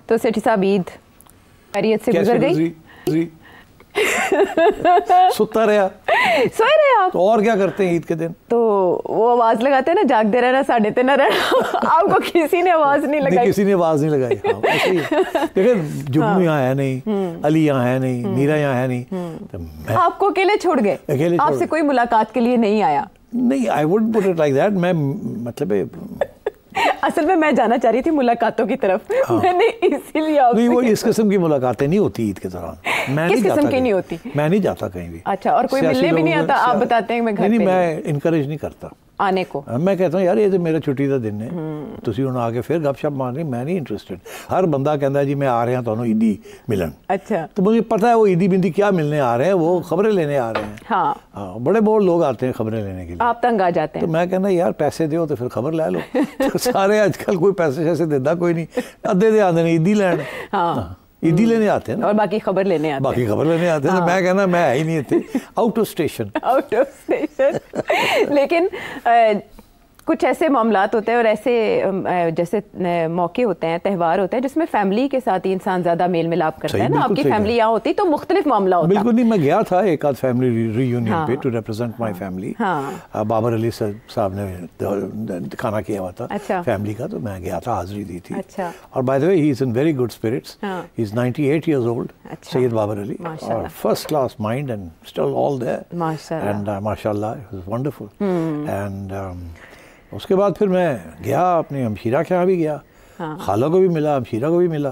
तो सेठी साहब ईद खैरियत से गुजर गई? सुता रहा, सोए रहे आप? तो और क्या करते हैं ईद के दिन? तो वो आवाज लगाते हैं ना, जागते रहना साढ़े ते न रहना। आपको किसी ने आवाज नहीं लगाई? किसी ने आवाज नहीं लगाई। हाँ, ऐसे ही देखिए, जुगनू यहाँ है नहीं, अली यहाँ है नहीं, मीरा यहाँ है नहीं, तो आपको अकेले छोड़ गए? आपसे कोई मुलाकात के लिए नहीं आया? नहीं, I would put it like that. मैं मतलब असल में मैं जाना चाह रही थी मुलाकातों की तरफ। हाँ। मैंने इसीलिए आपसे नहीं, वो इस किस्म की मुलाकातें नहीं होती ईद के दौरान। मैं किस किस्म की नहीं होती? मैं नहीं जाता कहीं भी। अच्छा, और कोई मिलने भी नहीं आता? आप बताते हैं मैं घर पे नहीं, मैं इनकरेज नहीं करता आने को। मैं कहता हूँ यार ये तो मेरा छुट्टी का दिन है, तुसी हुण आके फिर गपशप मारनी, मैं नहीं इंटरेस्टेड। हर बंदा कहता है जी मैं आ रहा तुहानू ईदी मिलन। अच्छा, तो मुझे पता है वो ईदी बिंदी क्या मिलने आ रहे हैं, वो खबरें लेने आ रहे हैं। हाँ, बड़े बहुत लोग आते हैं खबरें लेने के लिए। आप तंग आ जाते हैं? तो मैं कहना यार पैसे दो तो फिर खबर ले लो। तो सारे आजकल कोई पैसे शैसे देता कोई नहीं, अद्धे दे आते हैं ईदी लैन। हाँ, ईदी लेने आते हैं ना, और बाकी खबर लेने आते हैं। बाकी खबर लेने आते हैं। तो मैं कहना मैं ही नहीं थे, out of station. Out of station. लेकिन कुछ ऐसे मामलात होते हैं और ऐसे जैसे मौके होते हैं, त्यौहार होते हैं जिसमें फैमिली के साथ ही इंसान ज्यादा मेल मिलाप करता है ना। आपकी फैमिली यहाँ होती तो मुख्तलिफ मामला होता। बिल्कुल नहीं, मैं गया था एक आध फैमिली रियूनियन पे to represent my family. Babar Ali साहब ने खाना किया हुआ था। अच्छा। फैमिली का, तो मैं गया था, हाजिरी दी थी। अच्छा। और by the way he is in very good spirits. He is 98 years old, Syed Babar Ali, और first class mind and still all there, and माशाल्लाह इट वाज वंडरफुल। एंड उसके बाद फिर मैं गया अपने हमशीरा के यहाँ भी गया। खाला को भी मिला, हमशीरा को भी मिला।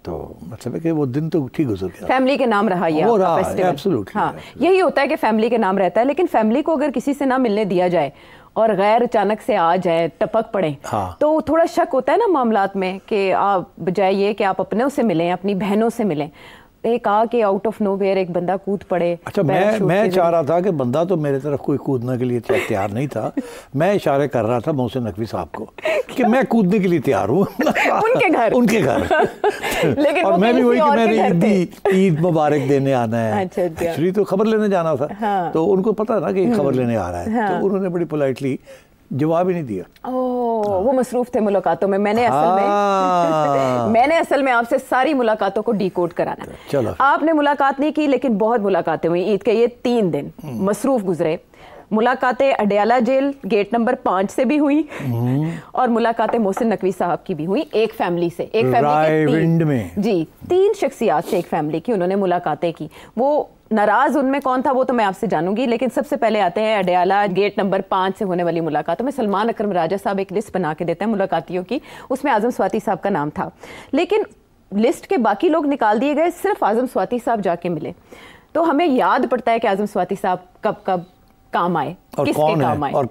तो मतलब है कि वो दिन तो ठीक गुजर गया। फैमिली के नाम रहा ये फेस्टिवल। एब्सोल्युटली। हाँ, यही होता है कि फैमिली के नाम रहता है, लेकिन फैमिली को अगर किसी से ना मिलने दिया जाए और गैर अचानक से आ जाए, टपक पड़े, तो थोड़ा शक होता है ना मामलात में कि आप बजाय ये कि आप अपनों से मिलें, अपनी बहनों से मिलें, एक आके आउट ऑफ नोवेयर एक बंदा कूद पड़े। अच्छा, मैं चाह रहा था कि बंदा तो मेरे तरफ कोई कूदने के लिए तैयार नहीं था। मैं इशारे कर रहा था मोहसिन नकवी साहब को कि मैं कूदने के लिए तैयार हूँ। उनके घर। लेकिन और मैं भी वही कि मैंने ईद मुबारक देने आना है। एक्चुअली तो खबर लेने जाना था। तो उनको पता ना कि खबर लेने आ रहा है, तो उन्होंने बड़ी पोलाइटली जवाब ही नहीं दिया। वो मसरूफ थे मुलाकातों में। मैंने असल में आपसे सारी मुलाकातों को डिकोड कराना। चलो, आपने मुलाकात नहीं की, लेकिन बहुत मुलाकातें हुई। ईद के ये 3 दिन मसरूफ गुजरे। मुलाकातें अडयाला जेल गेट नंबर 5 से भी हुई, और मुलाकातें मोहसिन नकवी साहब की भी हुई, एक फैमिली से। एक फैमिली के 3 शख्सियात से एक फैमिली की उन्होंने मुलाकातें की। वो नाराज उनमें कौन था वो तो मैं आपसे जानूंगी, लेकिन सबसे पहले आते हैं अडयाला गेट नंबर 5 से होने वाली मुलाकातों में। सलमान अकरम राजा साहब एक लिस्ट बना के देते हैं मुलाकातियों की, उसमें आजम स्वाति साहब का नाम था, लेकिन लिस्ट के बाकी लोग निकाल दिए गए, सिर्फ आजम स्वाति साहब जाके मिले। तो हमें याद पड़ता है कि आजम स्वाति साहब कब कब काम आए, किसके काम आए, और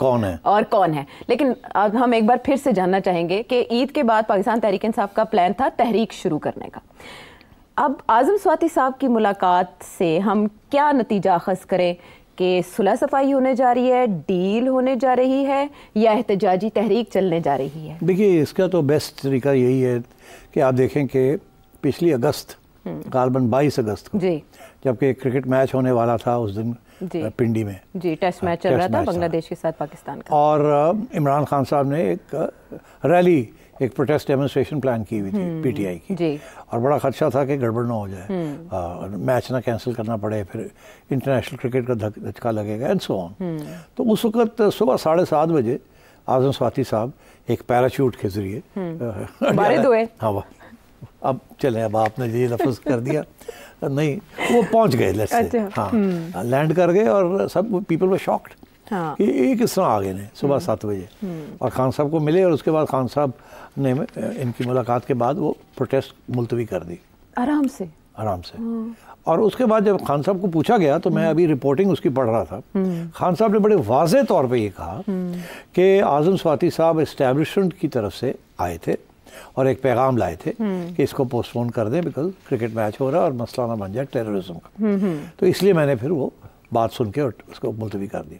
कौन है। लेकिन अब हम एक बार फिर से जानना चाहेंगे कि ईद के बाद पाकिस्तान तहरीक इंसाफ का प्लान था तहरीक शुरू करने का। अब आजम स्वाति साहब की मुलाकात से हम क्या नतीजा अखज़ करें कि सुलह सफाई होने जा रही है, डील होने जा रही है, या एहतजाजी तहरीक चलने जा रही है? देखिए, इसका तो बेस्ट तरीका यही है कि आप देखें कि पिछली अगस्त, गालबन 22 अगस्त को, जबकि क्रिकेट मैच होने वाला था उस दिन पिंडी में, टेस्ट मैच चल रहा था बांग्लादेश के साथ पाकिस्तान का, और इमरान खान साहब ने एक रैली, एक प्रोटेस्ट डेमोन्स्ट्रेशन प्लान की हुई थी पीटीआई की, और बड़ा खदशा था कि गड़बड़ ना हो जाए, मैच ना कैंसिल करना पड़े, फिर इंटरनेशनल क्रिकेट का धक्का लगेगा एंड सो ऑन। तो उस वक्त सुबह 7:30 बजे आजम स्वाति साहब एक पैराशूट के जरिए हाँ, अब चले, अब आपने ये लफ्ज कर दिया नहीं, वो पहुंच गए, लेट्स से, हाँ, लैंड कर गए, और सब पीपल वर शॉक्ड कि ये किस तरह आ गए ने सुबह 7 बजे, और खान साहब को मिले, और उसके बाद खान साहब ने इनकी मुलाकात के बाद वो प्रोटेस्ट मुलतवी कर दी आराम से। और उसके बाद जब खान साहब को पूछा गया, तो मैं अभी रिपोर्टिंग उसकी पढ़ रहा था, खान साहब ने बड़े वाज़ेह तौर पे ये कहा कि आजम स्वाति साहब एस्टैब्लिशमेंट की तरफ से आए थे और एक पैगाम लाए थे कि इसको पोस्टपोन कर दें, बिकॉज क्रिकेट मैच हो रहा है और मसला ना बन जाए टेररिज्म का। तो इसलिए मैंने फिर वो बात सुन के और उसको मुलतवी कर दिया।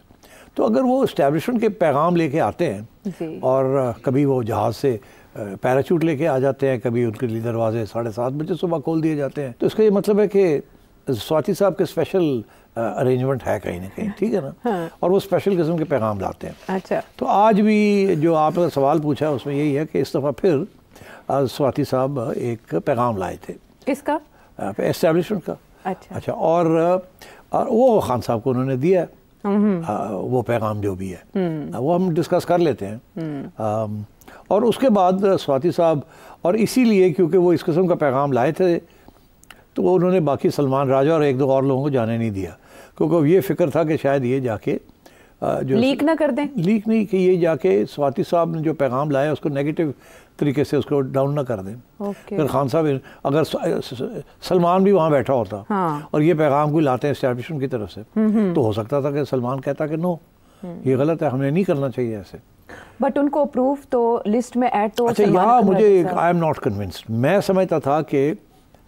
तो अगर वो एस्टैब्लिशमेंट के पैगाम लेके आते हैं, और कभी वो जहाज़ से पैराशूट लेके आ जाते हैं, कभी उनके लिए दरवाजे 7:30 बजे सुबह खोल दिए जाते हैं, तो इसका ये मतलब है कि स्वाति साहब के स्पेशल अरेंजमेंट है कहीं ना कहीं, ठीक है ना, और वो स्पेशल किस्म के पैगाम लाते हैं। अच्छा, तो आज भी जो आपने सवाल पूछा है उसमें यही है कि इस दफ़ा फिर स्वाति साहब एक पैगाम लाए थे। किसका? एस्टेब्लिशमेंट का। अच्छा। और वो खान साहब को उन्होंने दिया वो पैगाम जो भी है, वो हम डिस्कस कर लेते हैं। और उसके बाद स्वाति साहब, और इसीलिए क्योंकि वो इस किस्म का पैगाम लाए थे, तो वो उन्होंने बाकी सलमान राजा और एक दो और लोगों को जाने नहीं दिया, क्योंकि ये फिक्र था कि शायद ये जाके जो लीक ना कर दें। लीक नहीं, कि ये जाके स्वाति साहब ने जो पैगाम लाया उसको नेगेटिव तरीके से उसको डाउन ना कर दें। फिर खान साहब, अगर सलमान भी वहाँ बैठा होता और ये पैगाम कोई लाते हैं एस्टैब्लिशमेंट की तरफ से, तो हो सकता था कि सलमान कहता कि नो, ये गलत है, हमें नहीं करना चाहिए ऐसे। बट उनको अप्रूव तो लिस्ट में ऐड तो अच्छा, यहाँ मुझे आई एम नॉट कन्विंस्ड। मैं समझता था कि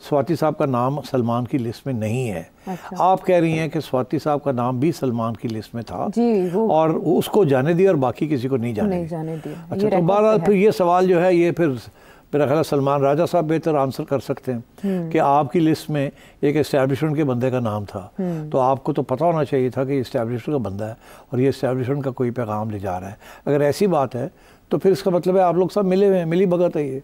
स्वाति साहब का नाम सलमान की लिस्ट में नहीं है। अच्छा। आप कह रही हैं कि स्वाति साहब का नाम भी सलमान की लिस्ट में था जी, और उसको जाने दिया और बाकी किसी को नहीं जाने दिया। अच्छा, तो बहरहाल फिर ये सवाल जो है, ये फिर मेरा ख्याल सलमान राजा साहब बेहतर आंसर कर सकते हैं कि आपकी लिस्ट में एक एस्टैब्लिशमेंट के बंदे का नाम था, तो आपको तो पता होना चाहिए था कि एस्टैब्लिशमेंट का बंदा है और ये एस्टैब्लिशमेंट का कोई पैगाम ले जा रहा है। अगर ऐसी बात है तो फिर इसका मतलब है आप लोग सब मिले हुए हैं, मिली भगत है ये।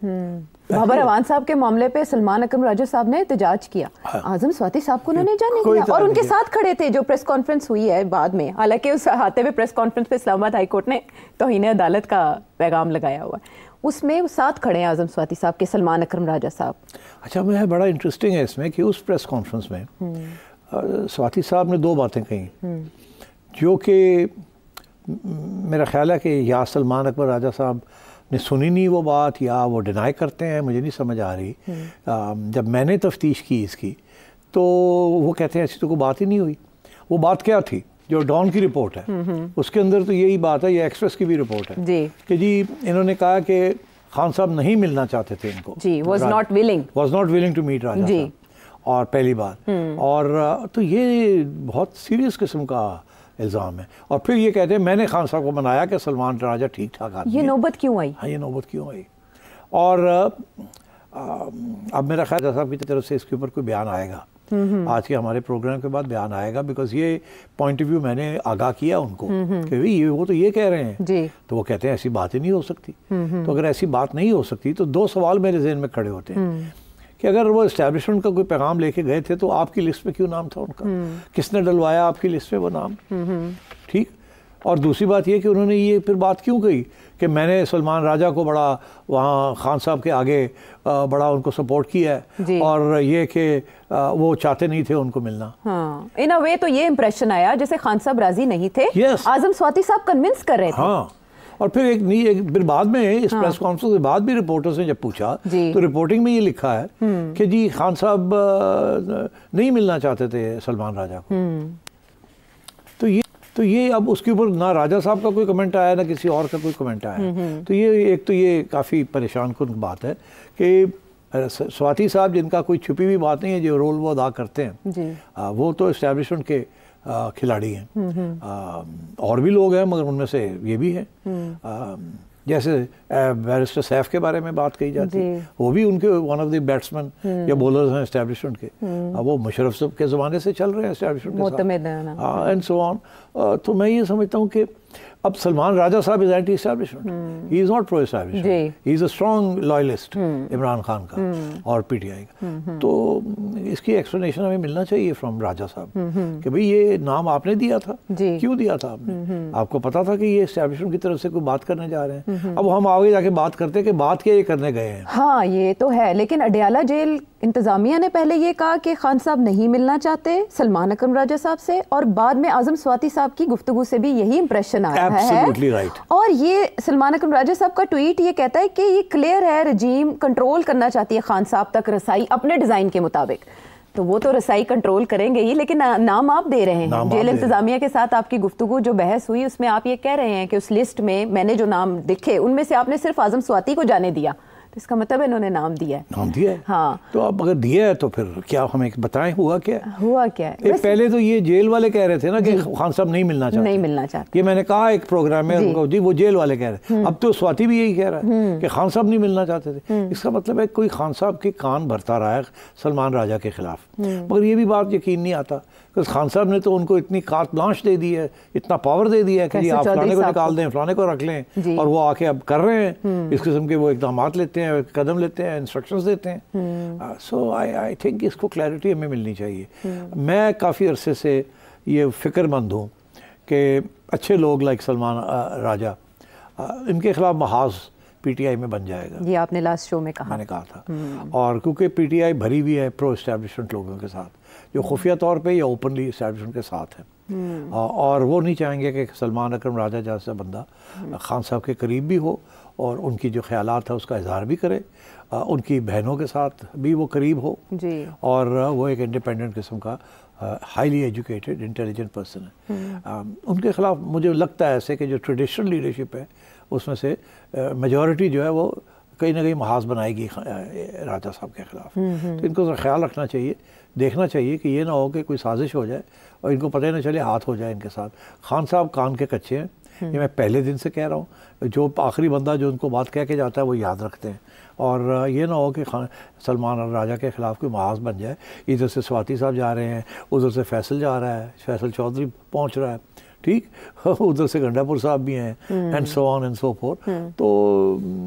बाबर अवान साहब के मामले पे सलमान अकरम राजा साहब ने एहतजाज किया। आजम स्वाति साहब को उन्होंने जाने दिया और उनके साथ खड़े थे। जो प्रेस कॉन्फ्रेंस हुई है बाद में, हालांकि उस आते हुए प्रेस कॉन्फ्रेंस पे इस्लामाबाद हाई कोर्ट ने तौहीन अदालत का पैगाम लगाया हुआ, उसमें वो साथ खड़े हैं आजम स्वाति साहब के, सलमान अकरम राजा साहब। अच्छा, मैं बड़ा इंटरेस्टिंग है इसमें कि उस प्रेस कॉन्फ्रेंस में स्वाति साहब ने दो बातें कही जो कि मेरा ख्याल है कि या सलमान अकबर राजा साहब ने सुनी नहीं वो बात, या वो डिनाई करते हैं, मुझे नहीं समझ आ रही। जब मैंने तफ्तीश की इसकी तो वो कहते हैं ऐसी तो कोई बात ही नहीं हुई। वो बात क्या थी? जो डॉन की रिपोर्ट है उसके अंदर तो यही बात है, ये एक्सप्रेस की भी रिपोर्ट है कि जी इन्होंने कहा कि खान साहब नहीं मिलना चाहते थे इनको, was not willing to meet Raja Sahab, और पहली बात। और तो ये बहुत सीरियस किस्म का इल्ज़ाम है। और फिर ये कहते हैं मैंने खान साहब को मनाया कि सलमान राजा ठीक ठाक आदमी है। ये नौबत क्यों आई? हाँ, ये नौबत क्यों आई? और अब मेरा ख्याल साहब की तरफ से इसके ऊपर कोई बयान आएगा, आज के हमारे प्रोग्राम के बाद बयान आएगा, बिकॉज ये पॉइंट ऑफ व्यू मैंने आगाह किया उनको कि भाई ये वो तो ये कह रहे हैं जी। तो वो कहते हैं ऐसी बात ही नहीं हो सकती। तो अगर ऐसी बात नहीं हो सकती तो दो सवाल मेरे जहन में खड़े होते हैं कि अगर वो एस्टैब्लिशमेंट का कोई पैगाम लेके गए थे तो आपकी लिस्ट में क्यों नाम था उनका? किसने डलवाया आपकी लिस्ट में वो नाम? ठीक। और दूसरी बात ये कि उन्होंने ये फिर बात क्यों कही कि मैंने सलमान राजा को बड़ा वहाँ खान साहब के आगे बड़ा उनको सपोर्ट किया है, और ये कि वो चाहते नहीं थे उनको मिलना। हाँ, इन अ वे तो ये इंप्रेशन आया जैसे खान साहब राजी नहीं थे। आजम स्वाति साहब कन्विंस कर रहे थे। हाँ, और फिर फिर बाद में इस प्रेस कॉन्फ्रेंस के बाद भी रिपोर्टर्स ने जब पूछा तो रिपोर्टिंग में ये लिखा है कि जी खान साहब नहीं मिलना चाहते थे सलमान राजा को। तो ये अब उसके ऊपर ना राजा साहब का कोई कमेंट आया ना किसी और का कोई कमेंट आया। तो ये काफ़ी परेशान कुन बात है कि स्वाति साहब जिनका कोई छुपी हुई बात नहीं है, जो रोल वो अदा करते हैं वो तो एस्टैब्लिशमेंट के खिलाड़ी हैं। और भी लोग हैं मगर उनमें से ये भी हैं। जैसे बैरिस्टर सैफ के बारे में बात कही जाती है, वो भी उनके वन ऑफ द बैट्समैन या बॉलर्स हैं एस्टैब्लिशमेंट के। वो मुशर्रफ साहब के ज़माने से चल रहे हैं एस्टैब्लिशमेंट के साथ, एंड सो ऑन। तो मैं ये समझता हूँ कि अब सलमान राजा साहब is anti establishment, he is not pro establishment, he is a strong loyalist Imran Khan का और पीटीआई का। तो इसकी एक्सप्लेनेशन हमें मिलना चाहिए फ्रॉम राजा साहब कि भाई ये नाम आपने दिया था, क्यों दिया था आपने? आपको पता था कि ये एस्टैब्लिशमेंट की तरफ से कोई बात करने जा रहे हैं। अब हम आगे जाके बात करते हैं कि बात क्या ये करने गए हैं। हाँ, ये तो है, लेकिन अडयाला जेल इंतजामिया ने पहले ये कहा कि खान साहब नहीं मिलना चाहते सलमान अकरम राजा साहब से, और बाद में आजम स्वाति साहब की गुफ्तगू से भी यही इंप्रेशन आया है। right. और ये सलमान अकरम राजा साहब का ट्वीट ये कहता है कि ये क्लियर है रजीम कंट्रोल करना चाहती है खान साहब तक रसाई अपने डिजाइन के मुताबिक। तो वो तो रसाई कंट्रोल करेंगे ही, लेकिन नाम आप दे रहे हैं। जेल इंतजामिया के साथ आपकी गुफ्तगू जो बहस हुई उसमें आप ये कह रहे हैं कि उस लिस्ट में मैंने जो नाम दिखे उनमें से आपने सिर्फ आजम स्वाति को जाने दिया, तो इसका मतलब इन्होंने नाम दिया है। नाम दिया है। हाँ, तो अब अगर दिया है तो फिर क्या हमें बताएं हुआ क्या है? पहले तो ये जेल वाले कह रहे थे ना कि खान साहब नहीं मिलना चाहते। ये मैंने कहा एक प्रोग्राम में उनको, जी वो जेल वाले कह रहे हैं। अब तो स्वाति भी यही कह रहा है कि खान साहब नहीं मिलना चाहते थे। इसका मतलब है कोई खान साहब के कान भरता रहा है सलमान राजा के खिलाफ। मगर ये भी बात यकीन नहीं आता, खान साहब ने तो उनको इतनी कार्ट ब्लांश दे दी है, इतना पावर दे दिया है कि आप फलाने को निकाल दें, फलाने को रख लें, और वो आके अब कर रहे हैं इस किस्म के वो इक़दाम लेते हैं। हैं, कदम लेते हैं, इंस्ट्रक्शंस देते हैं। सो आई थिंक इसको क्लैरिटी हमें मिलनी चाहिए। मैं काफ़ी अरसे से ये फ़िक्रमंद हूँ कि अच्छे लोग लाइक सलमान राजा, इनके खिलाफ महाज पीटीआई में बन जाएगा। ये आपने लास्ट शो में कहा, मैंने कहा था। और क्योंकि पीटीआई भरी हुई है प्रो एस्टैब्लिशमेंट लोगों के साथ, जो खुफिया तौर पे या ओपनली एस्टैब्लिशमेंट के साथ है। और वो नहीं चाहेंगे कि सलमान अकरम राजा जैसा बंदा खान साहब के करीब भी हो और उनकी जो ख्यालात है उसका इजहार भी करे, उनकी बहनों के साथ भी वो करीब हो जी। और वो एक इंडिपेंडेंट किस्म का हाईली एजुकेटेड इंटेलिजेंट पर्सन है। उनके खिलाफ मुझे लगता है ऐसे कि जो ट्रेडिशनल लीडरशिप है उसमें से मेजॉरिटी जो है वो कहीं ना कहीं महाज बनाएगी राजा साहब के खिलाफ। तो इनको ज़रा ख्याल रखना चाहिए, देखना चाहिए कि ये ना हो कि कोई साजिश हो जाए और इनको पता ही ना चले हाथ हो जाए इनके साथ। खान साहब कान के कच्चे हैं, ये मैं पहले दिन से कह रहा हूँ। जो आखिरी बंदा जो उनको बात कह के जाता है वो याद रखते हैं। और ये ना हो कि सलमान और राजा के ख़िलाफ़ कोई महाज बन जाए। इधर से स्वाति साहब जा रहे हैं, उधर से फैसल जा रहा है, फैसल चौधरी पहुँच रहा है, ठीक, उधर से गंडापुर साहब भी हैं, and so on and so fourth. तो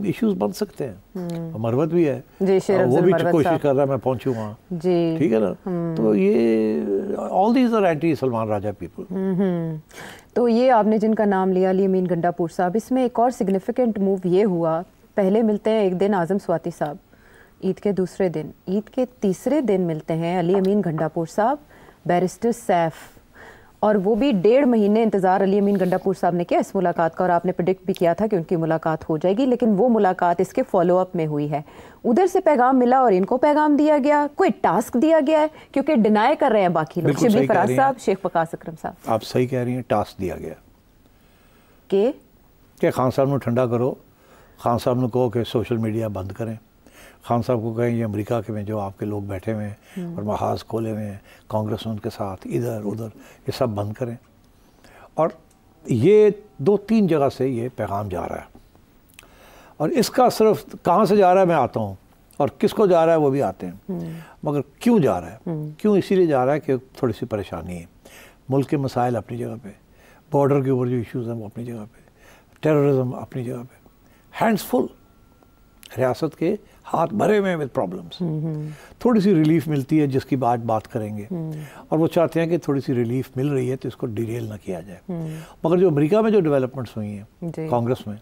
इश्यूज बन सकते हैं। मरवत भी है, वो भी कोशिश कर रहा है मैं पहुंचूं वहाँ, ठीक है ना। तो ये all these are anti Salman Raja people. तो ये आपने जिनका नाम लिया अली अमीन गंडापुर साहब, इसमें एक और सिग्निफिकेंट मूव ये हुआ, पहले मिलते हैं एक दिन आजम स्वाति साहब ईद के दूसरे दिन, ईद के तीसरे दिन मिलते हैं अली अमीन गंडापुर साहब बैरिस्टर सैफ, और वो भी 1.5 महीने इंतज़ार अली अमीन गंडापुर साहब ने किया इस मुलाकात का, और आपने प्रेडिक्ट भी किया था कि उनकी मुलाकात हो जाएगी, लेकिन वो मुलाकात इसके फॉलोअप में हुई है। उधर से पैगाम मिला और इनको पैगाम दिया गया, कोई टास्क दिया गया है, क्योंकि डिनाई कर रहे हैं बाकी लोग, शिबली फराज साहब, शेख वकास अकरम साहब। आप सही कह रही हैं, टास्क दिया गया कि खान साहब ने ठंडा करो, खान साहब ने कहो कि सोशल मीडिया बंद करें, खान साहब को कहें ये अमेरिका के में जो आपके लोग बैठे हुए हैं और महाज खोले हुए हैं कांग्रेस उनके साथ इधर उधर, ये सब बंद करें। और ये 2-3 जगह से ये पैगाम जा रहा है, और इसका सिर्फ कहाँ से जा रहा है मैं आता हूँ, और किसको जा रहा है वो भी आते हैं, मगर क्यों जा रहा है, क्यों इसीलिए जा रहा है कि थोड़ी सी परेशानी है। मुल्क के मसाइल अपनी जगह पे, बॉर्डर के ऊपर जो इश्यूज़ हैं वो अपनी जगह पे, टेररिज्म अपनी जगह पे, हैंड्स फुल, रियासत के हाथ भरे हुए विद प्रॉब्लम्स। थोड़ी सी रिलीफ मिलती है जिसकी बात करेंगे, और वो चाहते हैं कि थोड़ी सी रिलीफ मिल रही है तो इसको डिरेल ना किया जाए। मगर जो अमेरिका में जो डेवलपमेंट्स हुई हैं कांग्रेस में,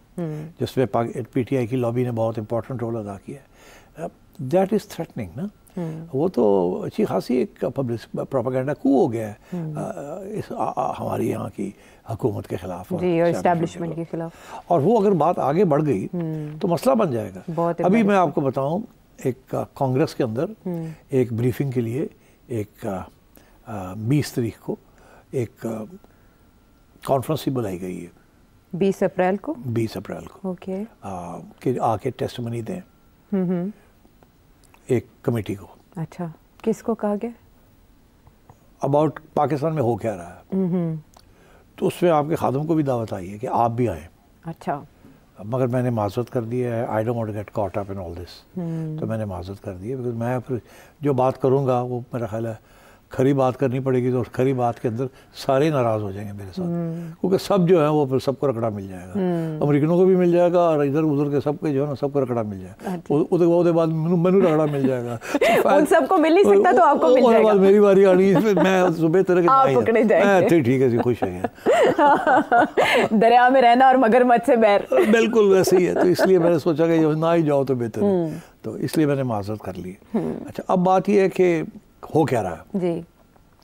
जिसमें पीटीआई की लॉबी ने बहुत इंपॉर्टेंट रोल अदा किया है, दैट इज़ थ्रेटनिंग ना। वो तो अच्छी खासी एक पब्लिक प्रोपेगेंडा कू हो गया है इस हमारी यहाँ की हुकूमत के खिलाफ और एस्टैब्लिशमेंट के खिलाफ। और वो अगर बात आगे बढ़ गई तो मसला बन जाएगा। अभी मैं आपको बताऊं, एक कांग्रेस के अंदर एक ब्रीफिंग के लिए एक 20 तारीख को एक कॉन्फ्रेंस ही बुलाई गई है। 20 अप्रैल को ओके, कि आके टेस्टमनी दें एक कमेटी को। अच्छा, किसको कहा गया? अबाउट पाकिस्तान में हो क्या रहा है। तो उसमें आपके खादम को भी दावत आई है कि आप भी आएँ। अच्छा, मगर मैंने माजरत कर दी है, I don't want to get caught up in all this. तो मैंने माजरत कर दी है, बिकॉज मैं फिर जो बात करूँगा वो मेरा ख्याल है खरी बात करनी पड़ेगी, तो खरी बात के अंदर सारे नाराज़ हो जाएंगे मेरे साथ, क्योंकि सब जो है वो फिर सबको रकड़ा मिल जाएगा, अमेरिकनों को भी मिल जाएगा और इधर उधर के सबके जो है ना सबको रकड़ा मिल जाएगा। उसके बाद मैनू रकड़ा मिल जाएगा। उन सबको मिल नहीं सकता तो आपको मिल जाएगा। बाद मेरी बारी आनी, मैं सुबह तरह के ठीक है जी, खुश है। दरिया में रहना और मगरमच्छ से बैर, बिल्कुल वैसे ही है। तो इसलिए मैंने सोचा कि ना ही जाओ तो बेहतर है, तो इसलिए मैंने माजरत कर ली। अच्छा, अब बात यह है कि हो क्या रहा है जी।